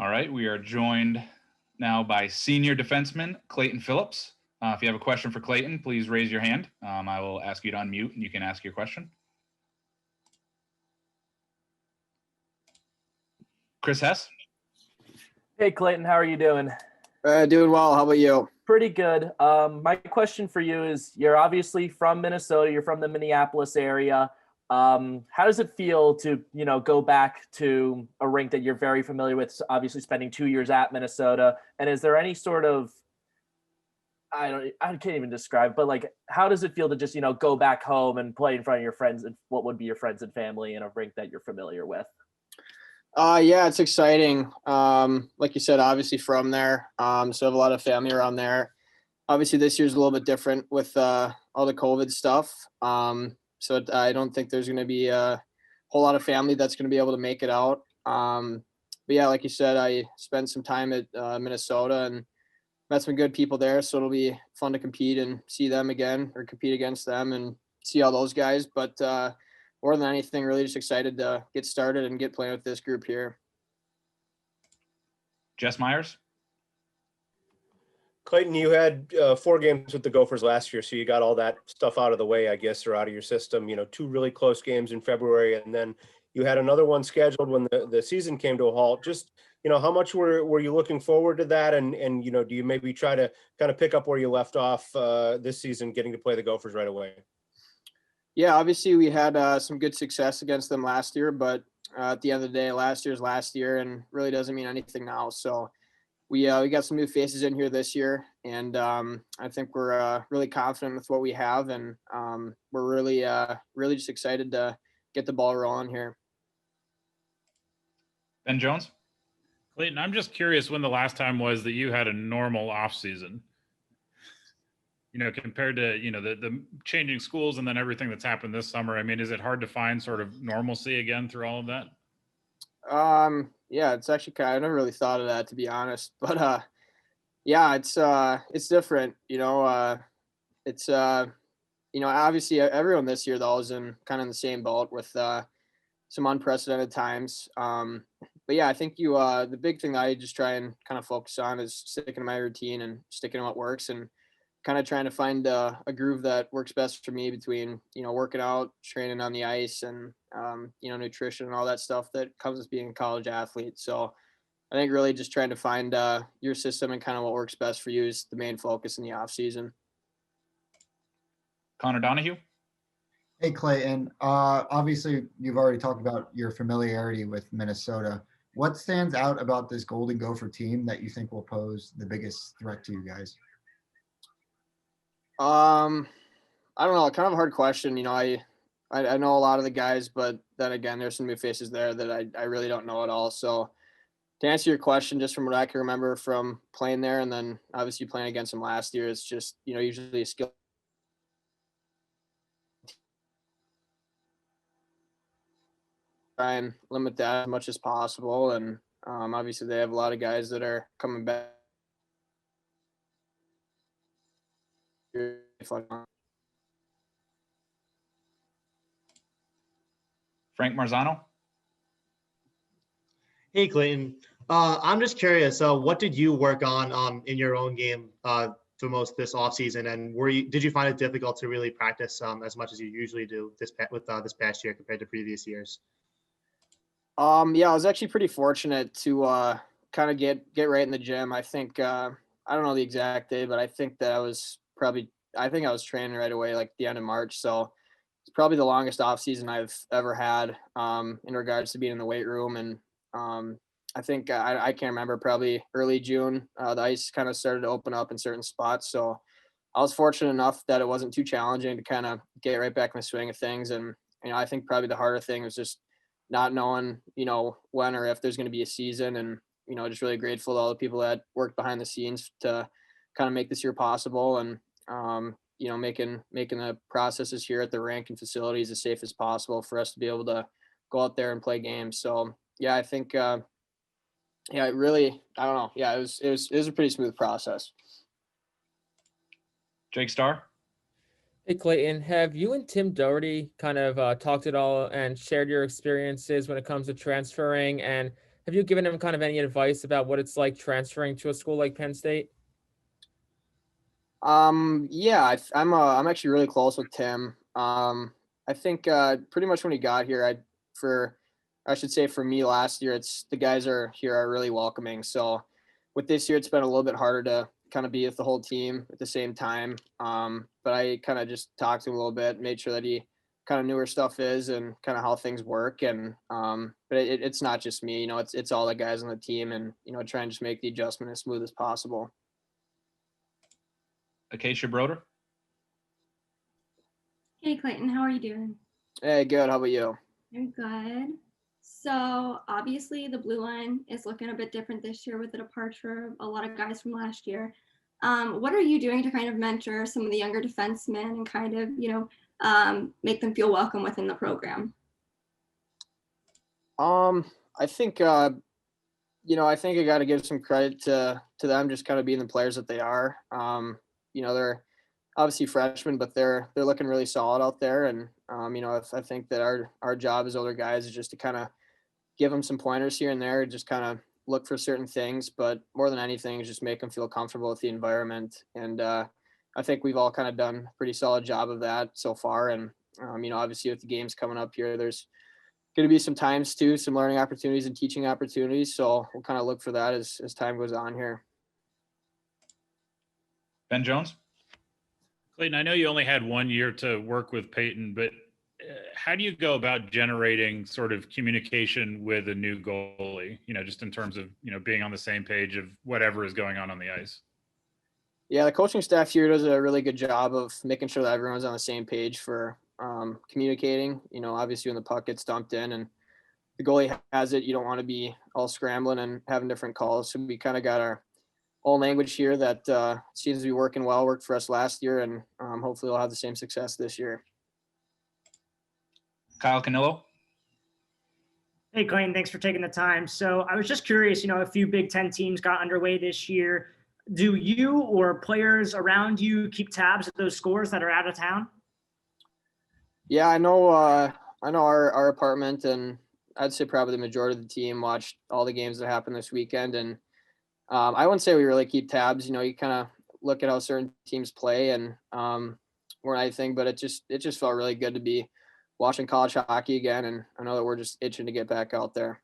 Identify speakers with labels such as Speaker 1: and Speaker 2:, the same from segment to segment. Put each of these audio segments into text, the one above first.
Speaker 1: All right, we are joined now by senior defenseman Clayton Phillips. If you have a question for Clayton, please raise your hand. I will ask you to unmute and you can ask your question. Chris Hess.
Speaker 2: Hey, Clayton, how are you doing?
Speaker 3: Doing well. How about you?
Speaker 2: Pretty good. My question for you is, you're obviously from Minnesota. You're from the Minneapolis area. How does it feel to, go back to a rink that you're very familiar with, obviously spending 2 years at Minnesota? And is there any sort of, I can't even describe, but like, how does it feel to just, go back home and play in front of your friends and what would be your friends and family in a rink that you're familiar with?
Speaker 3: Yeah, it's exciting. Like you said, obviously from there. So I have a lot of family around there. Obviously this year's a little bit different with all the COVID stuff. So I don't think there's going to be a whole lot of family that's going to be able to make it out. But yeah, like you said, I spent some time at Minnesota and met some good people there. So it'll be fun to compete and see them again or compete against them and see all those guys. But more than anything, really just excited to get started and get playing with this group here.
Speaker 1: Jess Myers.
Speaker 4: Clayton, you had 4 games with the Gophers last year, so you got all that stuff out of the way, I guess, or out of your system. 2 really close games in February, and then you had another one scheduled when the season came to a halt. Just, how much were you looking forward to that? And do you maybe try to kind of pick up where you left off this season, getting to play the Gophers right away?
Speaker 3: Yeah, obviously we had some good success against them last year, but at the end of the day, last year's last year and really doesn't mean anything now. So we got some new faces in here this year, and I think we're really confident with what we have, and we're really just excited to get the ball rolling here.
Speaker 1: Ben Jones.
Speaker 5: Clayton, I'm just curious when the last time was that you had a normal off season. Compared to, the changing schools and then everything that's happened this summer. I mean, is it hard to find sort of normalcy again through all of that?
Speaker 3: Yeah, it's actually I never really thought of that, to be honest, but yeah, it's different, it's obviously everyone this year though is in kind of the same boat with some unprecedented times. But yeah, I think the big thing that I just try and kind of focus on is sticking to my routine and sticking to what works and kind of trying to find a groove that works best for me between, working out, training on the ice and, nutrition and all that stuff that comes with being a college athlete. So I think really just trying to find your system and kind of what works best for you is the main focus in the off season.
Speaker 1: Connor Donahue.
Speaker 6: Hey, Clayton. Obviously, you've already talked about your familiarity with Minnesota. What stands out about this Golden Gopher team that you think will pose the biggest threat to you guys?
Speaker 3: I don't know. Kind of a hard question. I know a lot of the guys, but then again, there's some new faces there that I really don't know at all. So to answer your question, just from what I can remember from playing there and then obviously playing against them last year, it's just, usually a skill. Try and limit that as much as possible. And obviously they have a lot of guys that are coming back.
Speaker 1: Frank Marzano.
Speaker 7: Hey, Clayton. I'm just curious. What did you work on in your own game for most this offseason, and did you find it difficult to really practice as much as you usually do this past year compared to previous years?
Speaker 3: Yeah, I was actually pretty fortunate to kind of get right in the gym. I think I don't know the exact day, but I think that I was training right away, like the end of March. So it's probably the longest off season I've ever had in regards to being in the weight room. And I think I can't remember, probably early June, the ice kind of started to open up in certain spots. So I was fortunate enough that it wasn't too challenging to kind of get right back in the swing of things. And, I think probably the harder thing was just not knowing, when or if there's going to be a season, and, just really grateful to all the people that worked behind the scenes to kind of make this year possible. And, making the processes here at the rink and facilities as safe as possible for us to be able to go out there and play games. So yeah, I think, it really, I don't know. Yeah, it was a pretty smooth process.
Speaker 1: Jake Starr.
Speaker 8: Hey, Clayton, have you and Tim Doherty kind of talked at all and shared your experiences when it comes to transferring? And Have you given him kind of any advice about what it's like transferring to a school like Penn State?
Speaker 3: Yeah, I'm actually really close with Tim. I think pretty much when he got here, I should say for me last year, it's the guys are really welcoming. So with this year, it's been a little bit harder to kind of be with the whole team at the same time. But I kind of just talked to him a little bit, made sure that he kind of knew where stuff is and kind of how things work. And but it's not just me, it's all the guys on the team, and try and just make the adjustment as smooth as possible.
Speaker 1: Acacia Broder.
Speaker 9: Hey Clayton, how are you doing?
Speaker 3: Hey, good. How about you?
Speaker 9: Very good. So obviously the blue line is looking a bit different this year with the departure of a lot of guys from last year. What are you doing to kind of mentor some of the younger defensemen and kind of, make them feel welcome within the program?
Speaker 3: I think I think I got to give some credit to them just kind of being the players that they are. They're obviously freshmen, but they're looking really solid out there. And I think that our job as older guys is just to kind of give them some pointers here and there, just kind of look for certain things, but more than anything is just make them feel comfortable with the environment. And I think we've all kind of done a pretty solid job of that so far. And obviously with the games coming up here, there's going to be some times too, some learning opportunities and teaching opportunities. So we'll kind of look for that as time goes on here.
Speaker 1: Ben Jones.
Speaker 5: Clayton, I know you only had 1 year to work with Peyton, but how do you go about generating sort of communication with a new goalie, just in terms of, being on the same page of whatever is going on the ice?
Speaker 3: Yeah, the coaching staff here does a really good job of making sure that everyone's on the same page for communicating. Obviously when the puck gets dumped in and the goalie has it, you don't want to be all scrambling and having different calls. So we kind of got our own language here that seems to be working well, worked for us last year, and hopefully we'll have the same success this year.
Speaker 1: Kyle Canillo.
Speaker 10: Hey, Clayton, thanks for taking the time. So I was just curious, a few Big Ten teams got underway this year. Do you or players around you keep tabs of those scores that are out of town?
Speaker 3: Yeah, I know our apartment, and I'd say probably the majority of the team watched all the games that happened this weekend. And I wouldn't say we really keep tabs. You kind of look at how certain teams play and more than anything, but it just felt really good to be watching college hockey again. And I know that we're just itching to get back out there.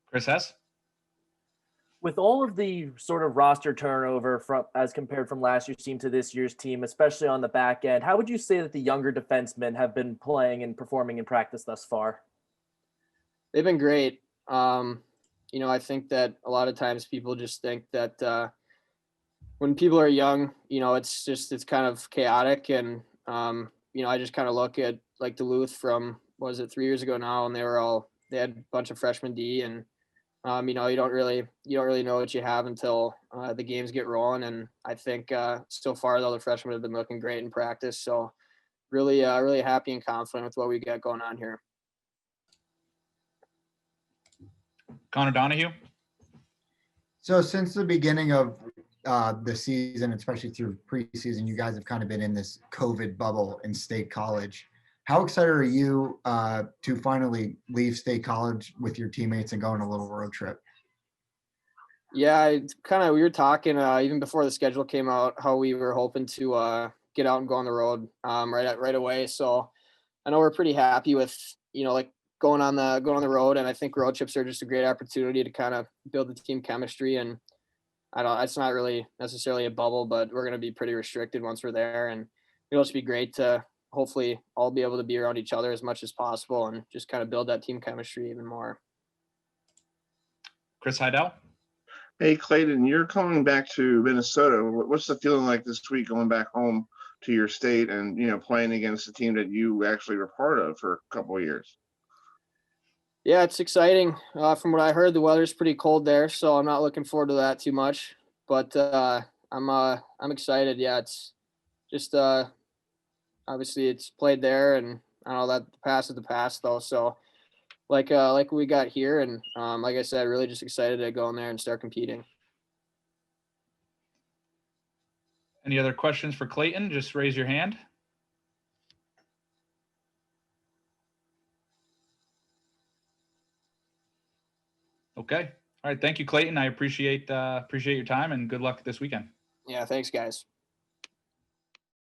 Speaker 1: Chris Hess.
Speaker 2: With all of the sort of roster turnover as compared from last year's team to this year's team, especially on the back end, how would you say that the younger defensemen have been playing and performing in practice thus far?
Speaker 3: They've been great. I think that a lot of times people just think that when people are young, it's kind of chaotic. And, I just kind of look at like Duluth from, 3 years ago now, and they had a bunch of freshman D, and you don't really know what you have until the games get rolling. And I think so far though, the freshmen have been looking great in practice. So really happy and confident with what we got going on here.
Speaker 1: Connor Donahue.
Speaker 6: So since the beginning of the season, especially through preseason, you guys have kind of been in this COVID bubble in State College. How excited are you to finally leave State College with your teammates and go on a little road trip?
Speaker 3: Yeah, we were talking even before the schedule came out, how we were hoping to get out and go on the road right away. So I know we're pretty happy with, going on the road. And I think road trips are just a great opportunity to kind of build the team chemistry. And it's not really necessarily a bubble, but we're going to be pretty restricted once we're there. And it'll just be great to hopefully all be able to be around each other as much as possible and just kind of build that team chemistry even more.
Speaker 1: Chris Heidel.
Speaker 11: Hey, Clayton, you're coming back to Minnesota. What's the feeling like this week going back home to your state and, playing against a team that you actually were part of for a couple of years?
Speaker 3: Yeah, it's exciting. From what I heard, the weather's pretty cold there, so I'm not looking forward to that too much. But I'm excited. Yeah, it's just obviously it's played there, and I know that the past is the past though. So like we got here, and like I said, really just excited to go in there and start competing.
Speaker 1: Any other questions for Clayton? Just raise your hand. Okay. All right. Thank you, Clayton. I appreciate your time and good luck this weekend.
Speaker 3: Yeah, thanks, guys.